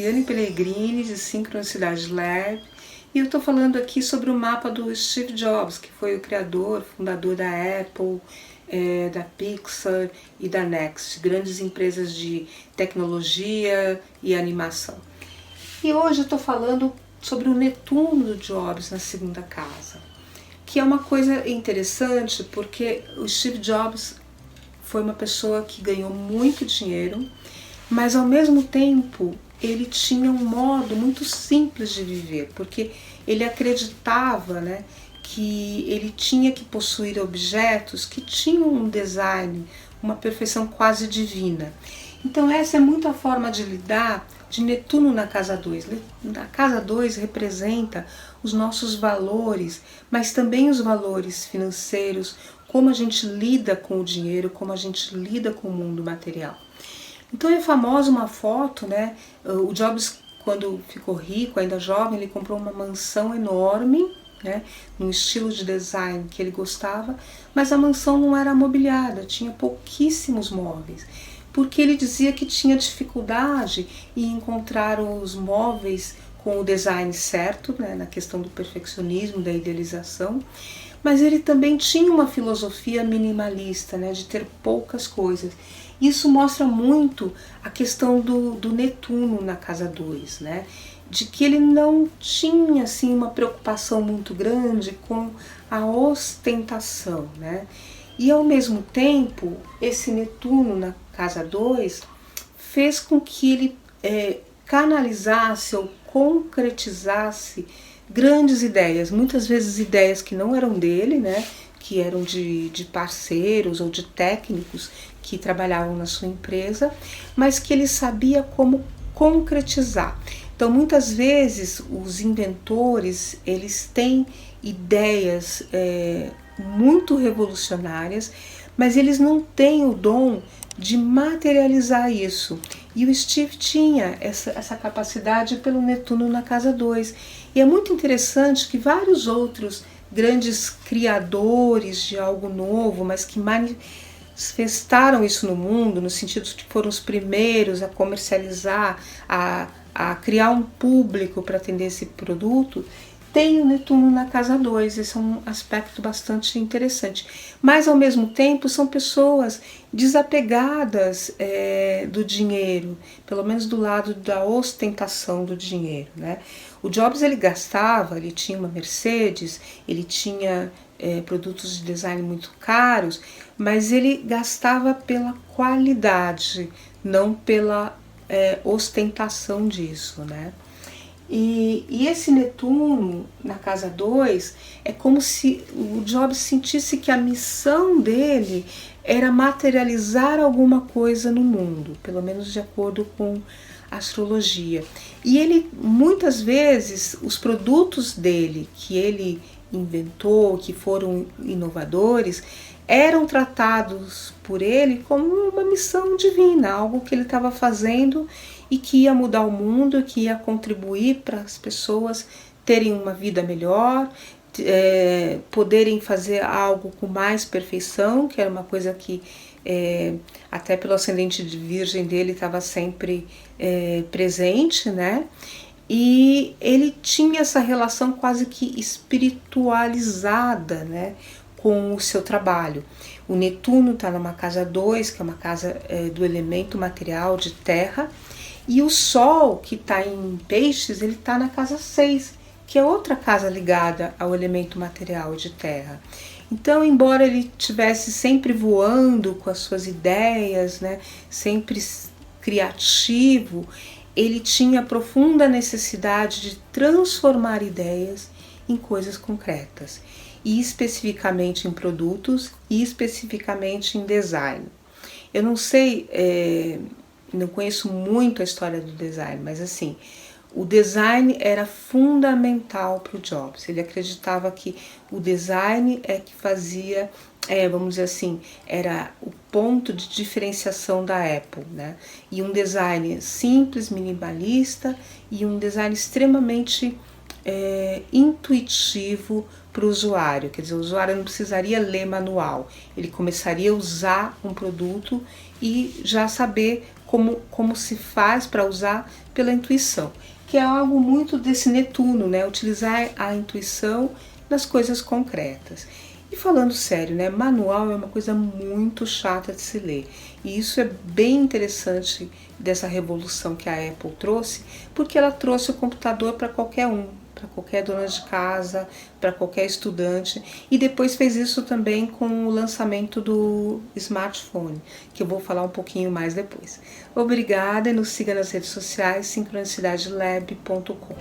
Daiane Pellegrini, de Sincronicidade Lab, e eu estou falando aqui sobre o mapa do Steve Jobs, que foi o criador, fundador da Apple, da Pixar e da Next, grandes empresas de tecnologia e animação. E hoje eu estou falando sobre o Netuno do Jobs na segunda casa, que é uma coisa interessante porque o Steve Jobs foi uma pessoa que ganhou muito dinheiro, mas ao mesmo tempo ele tinha um modo muito simples de viver, porque ele acreditava, que ele tinha que possuir objetos que tinham um design, uma perfeição quase divina. Então essa é muito a forma de lidar de Netuno na casa 2. A casa 2 representa os nossos valores, mas também os valores financeiros, como a gente lida com o dinheiro, como a gente lida com o mundo material. Então é famosa uma foto, o Jobs, quando ficou rico, ainda jovem, ele comprou uma mansão enorme, num estilo de design que ele gostava, mas a mansão não era mobiliada, tinha pouquíssimos móveis, porque ele dizia que tinha dificuldade em encontrar os móveis com o design certo, na questão do perfeccionismo, da idealização, mas ele também tinha uma filosofia minimalista, de ter poucas coisas. Isso mostra muito a questão do Netuno na casa 2, de que ele não tinha assim, uma preocupação muito grande com a ostentação. E ao mesmo tempo, esse Netuno na casa 2 fez com que ele canalizasse ou concretizasse grandes ideias, muitas vezes ideias que não eram dele, que eram de parceiros ou de técnicos que trabalhavam na sua empresa, mas que ele sabia como concretizar. Então muitas vezes os inventores, eles têm ideias muito revolucionárias, mas eles não têm o dom de materializar isso. E o Steve tinha essa capacidade pelo Netuno na casa 2. E é muito interessante que vários outros grandes criadores de algo novo, mas que manifestaram isso no mundo, no sentido de que foram os primeiros a comercializar, a criar um público para atender esse produto, tem o Netuno na casa 2, esse é um aspecto bastante interessante. Mas ao mesmo tempo são pessoas desapegadas do dinheiro, pelo menos do lado da ostentação do dinheiro. O Jobs ele gastava, ele tinha uma Mercedes, ele tinha produtos de design muito caros, mas ele gastava pela qualidade, não pela ostentação disso. E esse Netuno na casa 2 é como se o Jobs sentisse que a missão dele era materializar alguma coisa no mundo, pelo menos de acordo com a astrologia. E ele, muitas vezes, os produtos dele que ele inventou, que foram inovadores, eram tratados por ele como uma missão divina, algo que ele estava fazendo e que ia mudar o mundo, que ia contribuir para as pessoas terem uma vida melhor, poderem fazer algo com mais perfeição, que era uma coisa que até pelo ascendente de Virgem dele estava sempre presente, E ele tinha essa relação quase que espiritualizada, com o seu trabalho. O Netuno está numa casa 2, que é uma casa do elemento material de terra, e o Sol, que está em Peixes, ele está na casa 6, que é outra casa ligada ao elemento material de terra. Então, embora ele estivesse sempre voando com as suas ideias, sempre criativo, ele tinha profunda necessidade de transformar ideias em coisas concretas, e especificamente em produtos, e especificamente em design. Eu não sei, não conheço muito a história do design, mas assim, o design era fundamental para o Jobs. Ele acreditava que o design é que fazia, vamos dizer assim, era o ponto de diferenciação da Apple, E um design simples, minimalista, e um design extremamente intuitivo para o usuário. Quer dizer, o usuário não precisaria ler manual, ele começaria a usar um produto e já saber como se faz para usar pela intuição, que é algo muito desse Netuno, né? Utilizar a intuição nas coisas concretas. E falando sério, né? Manual é uma coisa muito chata de se ler. E isso é bem interessante dessa revolução que a Apple trouxe, porque ela trouxe o computador para qualquer um, para qualquer dona de casa, para qualquer estudante, e depois fez isso também com o lançamento do smartphone, que eu vou falar um pouquinho mais depois. Obrigada e nos siga nas redes sociais sincronicidadelab.com.